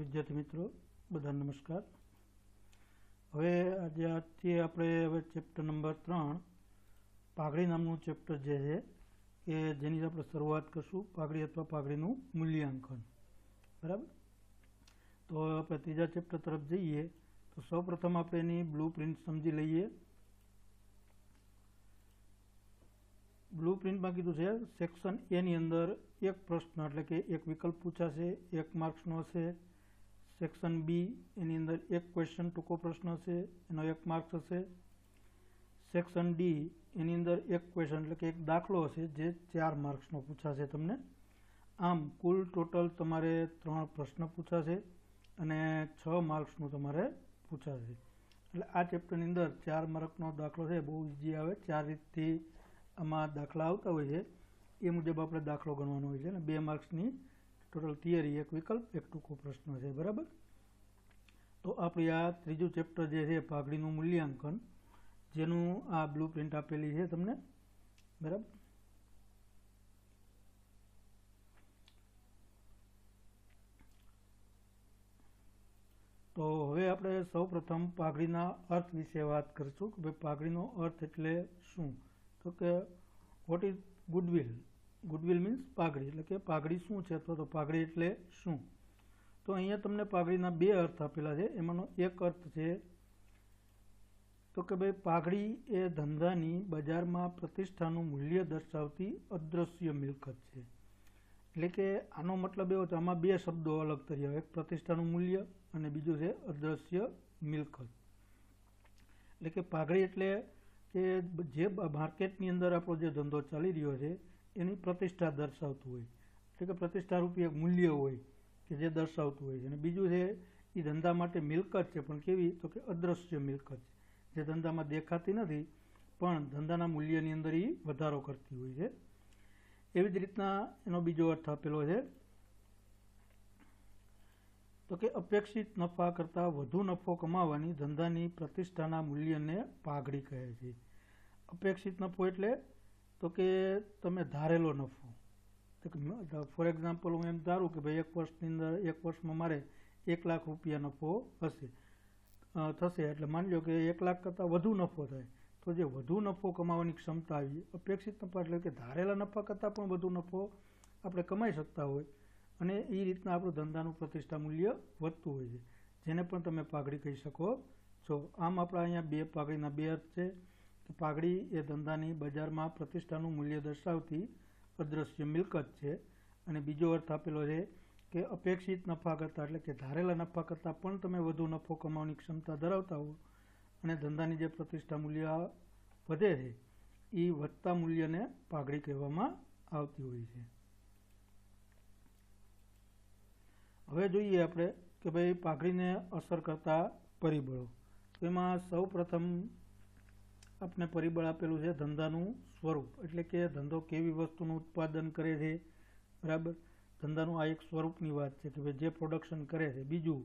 विद्यार्थी मित्रों बधा नमस्कार। हवे આજથી આપણે હવે ચેપ્ટર નંબર 3 પાઘડી નામનું ચેપ્ટર જે છે કે જેની આપણે શરૂઆત કરશું પાઘડી અથવા પાઘડીનું મૂલ્યાંકન। બરાબર, તો આપણે ત્રીજા ચેપ્ટર તરફ જઈએ તો સૌપ્રથમ આપણે એની બ્લુપ્રિન્ટ સમજી લઈએ। બ્લુપ્રિન્ટમાં કીધું છે સેક્શન એ ની અંદર એક પ્રશ્ન એટલે કે એક વિકલ્પ પૂછાશે, 1 માર્ક્સનો હશે। સેક્શન બી એની અંદર એક ક્વેશ્ચન ટૂંકો પ્રશ્ન હશે, એનો 1 માર્ક્સ હશે। સેક્શન ડી એની અંદર એક ક્વેશ્ચન એટલે કે એક દાખલો હશે જે 4 માર્ક્સનો પૂછાશે તમને। આમ કુલ ટોટલ તમારે 3 પ્રશ્ન પૂછાશે અને 6 માર્ક્સનું તમારે પૂછાશે। એટલે આ ચેપ્ટરની અંદર 4 માર્કનો દાખલો છે, બહુ ઇઝી આવે। 4 રીતથી આમાં દાખલા આવતા હોય છે, એ મુજબ આપણે દાખલો ગણવાનો હોય છે અને 2 માર્ક્સની ટોટલ થિયરી, એક વિકલ્પ, એક ટૂંકો પ્રશ્ન છે। બરાબર, તો આપણી આ ત્રીજું ચેપ્ટર જે છે પાઘડીનું મૂલ્યાંકન, જેનું આ બ્લુપ્રિન્ટ આપેલી છે તમને। બરાબર, તો હવે આપણે સૌપ્રથમ પાઘડીના અર્થ વિશે વાત કરીશું કે ભાઈ પાઘડીનો અર્થ એટલે શું। તો કે what is goodwill? Goodwill means પાઘડી, એટલે કે પાઘડી શું છે અથવા તો પાઘડી એટલે શું। તો અહીંયા તમને પાઘડીના 2 અર્થ આપેલા છે। એમાંનો એક અર્થ છે તો કે ભાઈ પાઘડી એ ધંધાની બજારમાં પ્રતિષ્ઠાનું મૂલ્ય દર્શાવતી અદ્રશ્ય મિલકત છે। એટલે કે આનો મતલબ એવો છે, આમાં 2 શબ્દો અલગ તરી આવે, એક પ્રતિષ્ઠાનું મૂલ્ય અને બીજું છે અદ્રશ્ય મિલકત। એટલે કે પાઘડી એટલે કે જે માર્કેટની અંદર આપણો જે ધંધો ચાલી રહ્યો છે એની પ્રતિષ્ઠા દર્શાવતું હોય, એટલે કે પ્રતિષ્ઠારૂપી એક મૂલ્ય હોય કે જે દર્શાવતું હોય છે। અને બીજું છે એ ધંધા માટે મિલકત છે, પણ કેવી? તો કે અદ્રશ્ય મિલકત છે, જે ધંધામાં દેખાતી નથી પણ ધંધાના મૂલ્યની અંદર એ વધારો કરતી હોય છે। એવી જ રીતના એનો બીજો અર્થ આપેલો છે તો કે અપેક્ષિત નફા કરતાં વધુ નફો કમાવાની ધંધાની પ્રતિષ્ઠાના મૂલ્યને પાઘડી કહે છે। અપેક્ષિત નફો એટલે તો કે તમે ધારેલો નફો, ફોર એક્ઝામ્પલ હું એમ ધારું કે ભાઈ 1 વર્ષની અંદર 1 વર્ષમાં મારે 1 લાખ રૂપિયા નફો થશે, એટલે માની લો કે 1 લાખ કરતાં વધુ નફો થાય તો જે વધુ નફો કમાવાની ક્ષમતા આવી, અપેક્ષિત નફા એટલે કે ધારેલા નફા કરતાં પણ વધુ નફો આપણે કમાઈ શકતા હોય અને એ રીતના આપણું ધંધાનું પ્રતિષ્ઠા મૂલ્ય વધતું હોય છે, જેને પણ તમે પાઘડી કહી શકો છો। આમ આપણા અહીંયા પાઘડીના 2 અર્થ છે કે પાઘડી એ ધંધાની બજારમાં પ્રતિષ્ઠાનું મૂલ્ય દર્શાવતી અદ્રશ્ય મિલકત છે, અને બીજો અર્થ આપેલો છે કે અપેક્ષિત નફા કરતાં એટલે કે ધારેલા નફા કરતાં પણ તમે વધુ નફો કમાવાની ક્ષમતા ધરાવતા હો અને ધંધાની જે પ્રતિષ્ઠા મૂલ્ય વધે છે એ વધતા મૂલ્યને પાઘડી કહેવામાં આવતી હોય છે। હવે જોઈએ આપણે કે ભાઈ પાઘડીને અસર કરતા પરિબળો। તો એમાં સૌ પ્રથમ આપણે પરિબળ આપેલું છે ધંધાનું સ્વરૂપ, એટલે કે ધંધો કેવી વસ્તુનું ઉત્પાદન કરે છે। બરાબર, ધંધાનું આ એક સ્વરૂપની વાત છે કે ભાઈ જે પ્રોડક્શન કરે છે। બીજું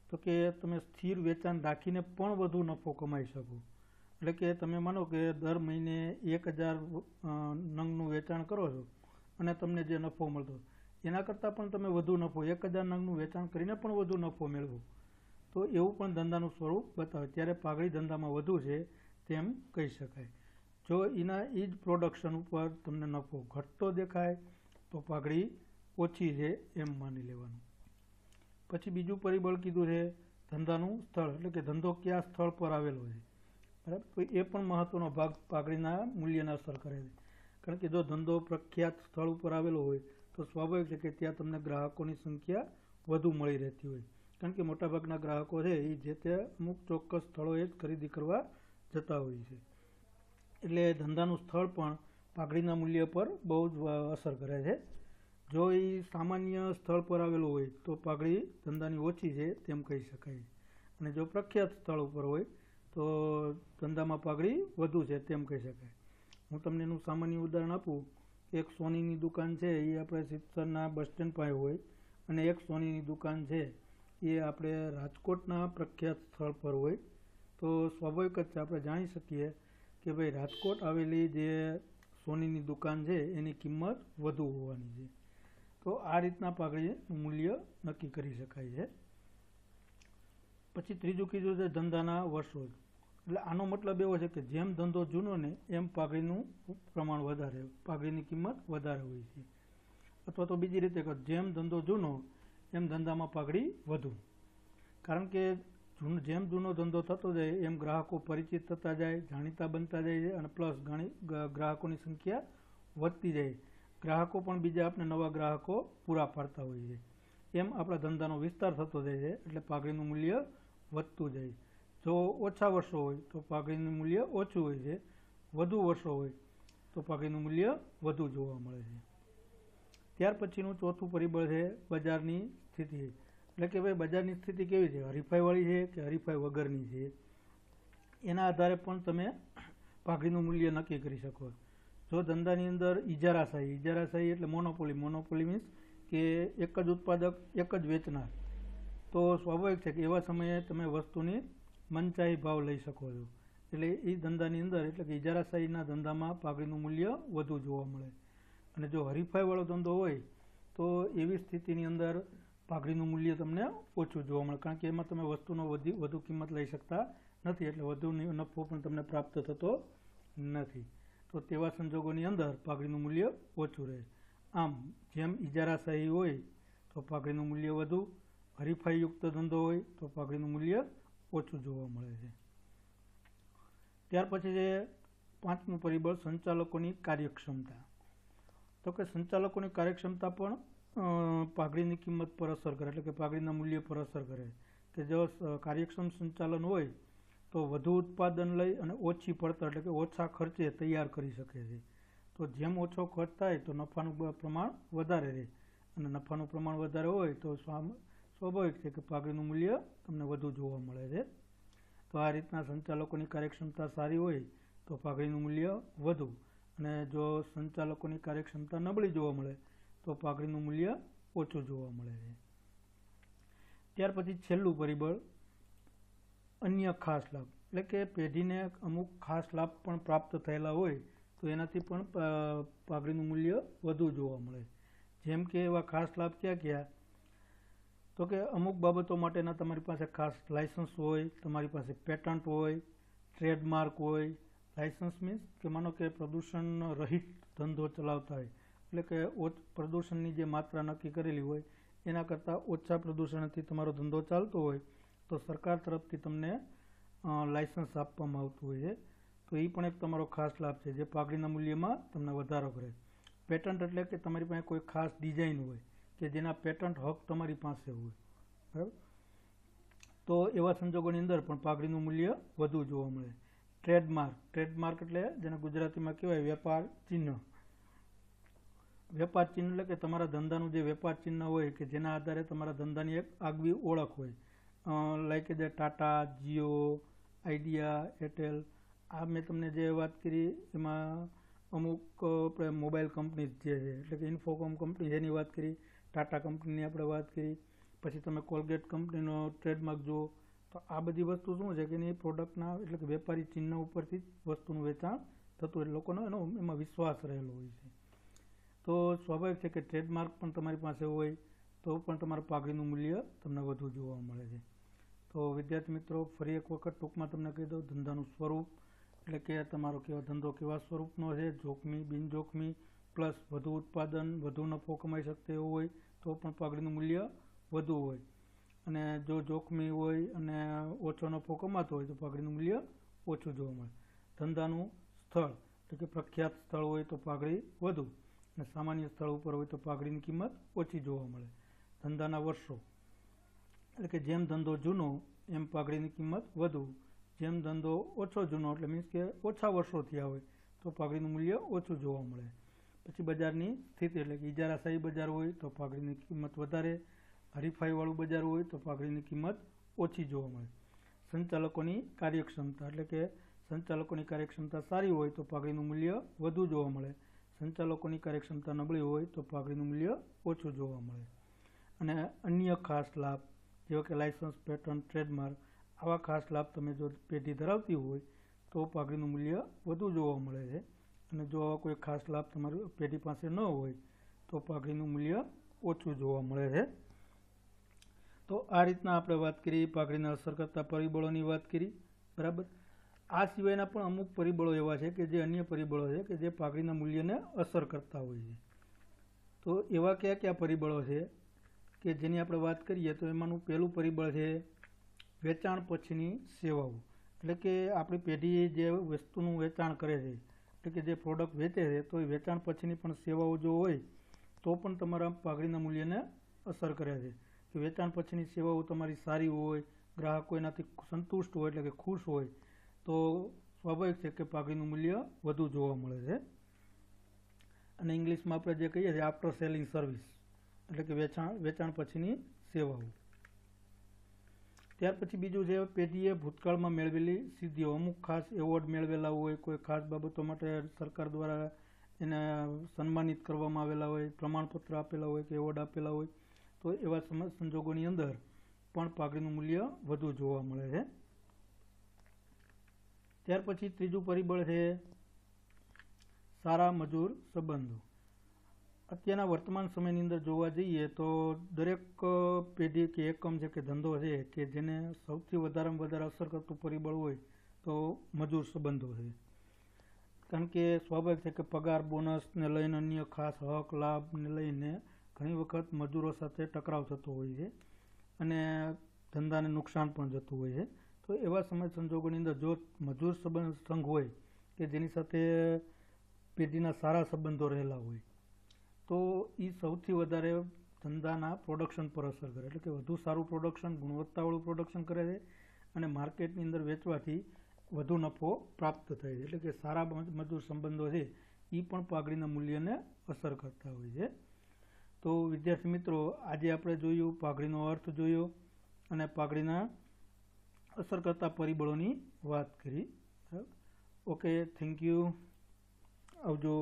તો કે તમે સ્થિર વેચાણ રાખીને પણ વધુ નફો કમાઈ શકો, એટલે કે તમે માનો કે દર મહિને 1000 નંગનું વેચાણ કરો છો અને તમને જે નફો મળતો એના કરતાં પણ તમે વધુ નફો 1000 નંગનું વેચાણ કરીને પણ વધુ નફો મેળવો, તો એવું પણ ધંધાનું સ્વરૂપ બતાવે, ત્યારે પાઘડી ધંધામાં વધુ છે તેમ કહી શકાય। જો એના એ જ પ્રોડક્શન ઉપર તમને નફો ઘટતો દેખાય તો પાઘડી ઓછી છે એમ માની લેવાનું। પછી બીજું પરિબળ કીધું છે ધંધાનું સ્થળ, એટલે કે ધંધો કયા સ્થળ પર આવેલો છે। બરાબર, તો એ પણ મહત્વનો ભાગ પાઘડીના મૂલ્યને અસર કરે છે, કારણ કે જો ધંધો પ્રખ્યાત સ્થળ ઉપર આવેલો હોય તો સ્વાભાવિક છે કે ત્યાં તમને ગ્રાહકોની સંખ્યા વધુ મળી રહેતી હોય, કારણ કે મોટાભાગના ગ્રાહકો છે એ જે તે અમુક ચોક્કસ સ્થળોએ જ ખરીદી કરવા જતા હોય છે। એટલે ધંધાનું સ્થળ પણ પાઘડીના મૂલ્ય પર બહુ જ અસર કરે છે। જો એ સામાન્ય સ્થળ પર આવેલું હોય તો પાઘડી ધંધાની ઓછી છે તેમ કહી શકાય, અને જો પ્રખ્યાત સ્થળ ઉપર હોય તો ધંધામાં પાઘડી વધુ છે તેમ કહી શકાય। હું તમને એનું સામાન્ય ઉદાહરણ આપું, એક સોનીની દુકાન છે એ આપણે સિત્સરના બસ સ્ટેન્ડ પાસે હોય અને એક સોનીની દુકાન છે એ આપણે રાજકોટના પ્રખ્યાત સ્થળ પર હોય, તો સ્વાભાવિક જ છે આપણે જાણી શકીએ કે ભાઈ રાજકોટ આવેલી જે સોનીની દુકાન છે એની કિંમત વધુ હોવાની છે। તો આ રીતના પાઘડીનું મૂલ્ય નક્કી કરી શકાય છે। પછી ત્રીજું કીધું છે ધંધાના વર્ષો, એટલે આનો મતલબ એવો છે કે જેમ ધંધો જૂનો ને એમ પાઘડીનું પ્રમાણ વધારે, પાઘડીની કિંમત વધારે હોય છે. અથવા તો બીજી રીતે કહો, જેમ ધંધો જૂનો એમ ધંધામાં પાઘડી વધુ. કારણ કે જેમ જૂનો ધંધો થતો જાય એમ ગ્રાહકો પરિચિત થતા જાય, જાણીતા બનતા જાય છે, અને પ્લસ ગ્રાહકોની સંખ્યા વધતી જાય. ગ્રાહકો પણ બીજા આપણે નવા ગ્રાહકો પૂરા પાડતા હોય છે. એમ આપણા ધંધાનો વિસ્તાર થતો જાય છે, એટલે પાઘડીનું મૂલ્ય વધતું જાય. જો ઓછા વર્ષો હોય તો પાઘડીનું મૂલ્ય ઓછું હોય છે, વધુ વર્ષો હોય તો પાઘડીનું મૂલ્ય વધુ જોવા મળે છે. ત્યાર પછીનું ચોથું પરિબળ છે બજારની સ્થિતિ. એટલે કે ભાઈ બજારની સ્થિતિ કેવી છે, હરીફાઈવાળી છે કે હરીફાઈ વગરની છે, એના આધારે પણ તમે પાઘડીનું મૂલ્ય નક્કી કરી શકો. જો ધંધાની અંદર ઇજારાશાહી એટલે મોનોપોલી મીન્સ કે એક જ ઉત્પાદક એક જ વેચનાર, તો સ્વાભાવિક છે કે એવા સમયે તમે વસ્તુની મનચાહી ભાવ લઈ શકો છો. એટલે એ ધંધાની અંદર, એટલે કે ઇજારાશાહીના ધંધામાં પાઘડીનું મૂલ્ય વધુ જોવા મળે. અને જો હરીફાઈવાળો ધંધો હોય તો એવી સ્થિતિની અંદર પાઘડીનું મૂલ્ય તમને ઓછું જોવા મળે, કારણ કે એમાં તમે વસ્તુનો વધુ કિંમત લઈ શકતા નથી, એટલે વધુ નફો પણ તમને પ્રાપ્ત થતો નથી. તો તેવા સંજોગોની અંદર પાઘડીનું મૂલ્ય ઓછું રહે. આમ જેમ ઇજારાશાહી હોય તો પાઘડીનું મૂલ્ય વધુ, હરીફાઈયુક્ત ધંધો હોય તો પાઘડીનું મૂલ્ય ઓછું જોવા મળે છે. ત્યાર પછી છે પાંચમું પરિબળ સંચાલકોની કાર્યક્ષમતા. તો કે સંચાલકોની કાર્યક્ષમતા પણ પાઘડીની કિંમત પર અસર કરે, એટલે કે પાઘડીના મૂલ્ય પર અસર કરે. કે જો કાર્યક્ષમ સંચાલન હોય તો વધુ ઉત્પાદન લઈ અને ઓછી પડતર, એટલે કે ઓછા ખર્ચે તૈયાર કરી શકે છે. તો જેમ ઓછો ખર્ચ થાય તો નફાનું પ્રમાણ વધારે રહે, અને નફાનું પ્રમાણ વધારે હોય તો સ્વાભાવિક છે કે પાઘડીનું મૂલ્ય તમને વધુ જોવા મળે છે. તો આ રીતના સંચાલકોની કાર્યક્ષમતા સારી હોય તો પાઘડીનું મૂલ્ય વધુ, અને જો સંચાલકોની કાર્યક્ષમતા નબળી જોવા મળે તો પાઘડીનું મૂલ્ય ઓછું જોવા મળે છે. ત્યાર પછી છેલ્લું પરિબળ અન્ય ખાસ લાભ, એટલે કે પેઢીને અમુક ખાસ લાભ પણ પ્રાપ્ત થયેલા હોય તો એનાથી પણ પાઘડીનું મૂલ્ય વધુ જોવા મળે. જેમ કે એવા ખાસ લાભ ક્યાં, તો કે અમુક બાબતો માટેના તમારી પાસે ખાસ લાયસન્સ હોય, તમારી પાસે પેટન્ટ હોય, ટ્રેડમાર્ક હોય. લાયસન્સ મીન્સ કે માનો કે પ્રદૂષણ રહિત ધંધો ચલાવતા હોય, એટલે કે પ્રદૂષણની જે માત્રા નક્કી કરેલી હોય એના કરતાં ઓછા પ્રદૂષણથી તમારો ધંધો ચાલતો હોય તો સરકાર તરફથી તમને લાયસન્સ આપવામાં આવતું હોય છે. તો એ પણ એક તમારો ખાસ લાભ છે, જે પાઘડીના મૂલ્યમાં તમને વધારો કરે. પેટન્ટ એટલે કે તમારી પાસે કોઈ ખાસ ડિઝાઇન હોય કે જેના પેટન્ટ હક તમારી પાસે હોય, બરાબર, તો એવા સંજોગોની અંદર પણ પાઘડીનું મૂલ્ય વધુ જોવા મળે. ટ્રેડમાર્ક એટલે જેને ગુજરાતીમાં કહેવાય વેપાર ચિહ્ન. વેપાર ચિહ્ન એટલે કે તમારા ધંધાનું જે વેપાર ચિહ્ન હોય કે જેના આધારે તમારા ધંધાની એક આગવી ઓળખ હોય. લાઈક જે ટાટા, જીઓ, આઈડિયા, એરટેલ, આ મેં તમને જે વાત કરી એમાં અમુક આપણે મોબાઈલ કંપની જે છે, એટલે કે ઇન્ફોકોમ કંપની જેની વાત કરી, ટાટા કંપનીની આપણે વાત કરી, પછી તમે કોલગેટ કંપનીનો ટ્રેડમાર્ક જુઓ, તો આ બધી વસ્તુ શું છે કે એની પ્રોડક્ટના, એટલે કે વેપારી ચિહ્ન ઉપરથી વસ્તુનું વેચાણ થતું હોય, લોકોનો એમાં વિશ્વાસ રહેલો હોય છે. તો સ્વાભાવિક છે કે ટ્રેડમાર્ક પણ તમારી પાસે હોય તો પણ તમારું પાઘડીનું મૂલ્ય તમને વધુ જોવા મળે છે. તો વિદ્યાર્થી મિત્રો, ફરી એક વખત ટૂંકમાં તમને કહી દઉં, ધંધાનું સ્વરૂપ, એટલે કે તમારો ધંધો કેવા સ્વરૂપનો છે, જોખમી, બિનજોખમી, પ્લસ વધુ ઉત્પાદન, વધુ નફો કમાઈ શકતો એવો હોય તો પણ પાઘડીનું મૂલ્ય વધુ હોય, અને જો જોખમી હોય અને ઓછો નફો કમાતો હોય તો પાઘડીનું મૂલ્ય ઓછું જોવા મળે. ધંધાનું સ્થળ, એટલે કે પ્રખ્યાત સ્થળ હોય તો પાઘડી વધુ, અને સામાન્ય સ્થળ ઉપર હોય તો પાઘડીની કિંમત ઓછી જોવા મળે. ધંધાના વર્ષો, એટલે કે જેમ ધંધો જૂનો એમ પાઘડીની કિંમત વધુ, જેમ ધંધો ઓછો જૂનો એટલે મીન્સ કે ઓછા વર્ષો થયા હોય તો પાઘડીનું મૂલ્ય ઓછું જોવા મળે. પછી બજારની સ્થિતિ, એટલે કે ઇજારાશાહી બજાર હોય તો પાઘડીની કિંમત વધારે, હરીફાઈવાળું બજાર હોય તો પાઘડીની કિંમત ઓછી જોવા મળે. સંચાલકોની કાર્યક્ષમતા, એટલે કે સંચાલકોની કાર્યક્ષમતા સારી હોય તો પાઘડીનું મૂલ્ય વધુ જોવા મળે, સંચાલકોની કાર્યક્ષમતા નબળી હોય તો પાઘડીનું મૂલ્ય ઓછું જોવા મળે. અને અન્ય ખાસ લાભ જેવા કે લાયસન્સ, પેટન્ટ, ટ્રેડમાર્ક, આવા ખાસ લાભ તમે જો પેઢી ધરાવતી હોય તો પાઘડીનું મૂલ્ય વધુ જોવા મળે છે, અને જો આવા કોઈ ખાસ લાભ તમારી પેઢી પાસે ન હોય તો પાઘડીનું મૂલ્ય ઓછું જોવા મળે છે. તો તો આ રીતના આપણે વાત કરી, પાઘડીને અસર કરતા પરિબળોની વાત કરી, બરાબર. આ સિવાયના પણ અમુક પરિબળો એવા છે કે જે અન્ય પરિબળો છે કે જે પાઘડીના મૂલ્યને અસર કરતા હોય છે. તો એવા કયા કયા પરિબળો છે કે જેની આપણે વાત કરીએ તો એમાંનું પહેલું પરિબળ છે વેચાણ પછીની સેવાઓ. એટલે કે આપણી પેઢી જે વસ્તુનું વેચાણ કરે છે, એટલે કે જે પ્રોડક્ટ વેચે છે, તો એ વેચાણ પછીની પણ સેવાઓ જો હોય તો પણ તમારા પાઘડીના મૂલ્યને અસર કરે છે. કે વેચાણ પછીની સેવાઓ તમારી સારી હોય, ગ્રાહકો એનાથી સંતુષ્ટ હોય, એટલે કે ખુશ હોય, તો સ્વાભાવિક છે કે પાઘડીનું મૂલ્ય વધુ જોવા મળે છે. અને ઇંગ્લિશમાં આપણે જે કહીએ છીએ આફ્ટર સેલિંગ સર્વિસ, એટલે કે વેચાણ પછીની સેવાઓ. ત્યાર પછી બીજું છે પેઢીએ ભૂતકાળમાં મેળવેલી સિદ્ધિઓ. અમુક ખાસ એવોર્ડ મેળવેલા હોય, કોઈ ખાસ બાબતો માટે સરકાર દ્વારા એને સન્માનિત કરવામાં આવેલા હોય, પ્રમાણપત્ર આપેલા હોય કે એવોર્ડ આપેલા હોય, તો એવા સંજોગોની અંદર પણ પાઘડીનું મૂલ્ય વધુ જોવા મળે છે. ત્યાર પછી ત્રીજું પરિબળ છે સારા મજૂર સંબંધો. અત્યારના વર્તમાન સમયની અંદર જોવા જઈએ તો દરેક પેઢી કે એકમ છે કે ધંધો છે કે જેને સૌથી વધારેમાં વધારે અસર કરતું પરિબળ હોય તો મજૂર સંબંધો છે. કારણ કે સ્વાભાવિક છે કે પગાર બોનસને લઈને અન્ય ખાસ હક લાભને લઈને ઘણી વખત મજૂરો સાથે ટકરાવ થતો હોય છે અને ધંધાને નુકસાન પણ જતું હોય છે. તો એવા સમય સંજોગોની અંદર જો મજૂર સંઘ હોય કે જેની સાથે પેઢીના સારા સંબંધો રહેલા હોય તો એ સૌથી વધારે ધંધાના પ્રોડક્શન પર અસર કરે. એટલે કે વધુ સારું પ્રોડક્શન, ગુણવત્તાવાળું પ્રોડક્શન કરે છે અને માર્કેટની અંદર વેચવાથી વધુ નફો પ્રાપ્ત થાય છે. એટલે કે સારા મજૂર સંબંધો છે એ પણ પાઘડીના મૂલ્યને અસર કરતા હોય છે. તો વિદ્યાર્થી મિત્રો, આજે આપણે જોયું, પાઘડીનો અર્થ જોયો અને પાઘડીના અસર કરતા પરિબળોની વાત કરી. Okay, thank you. આવજો.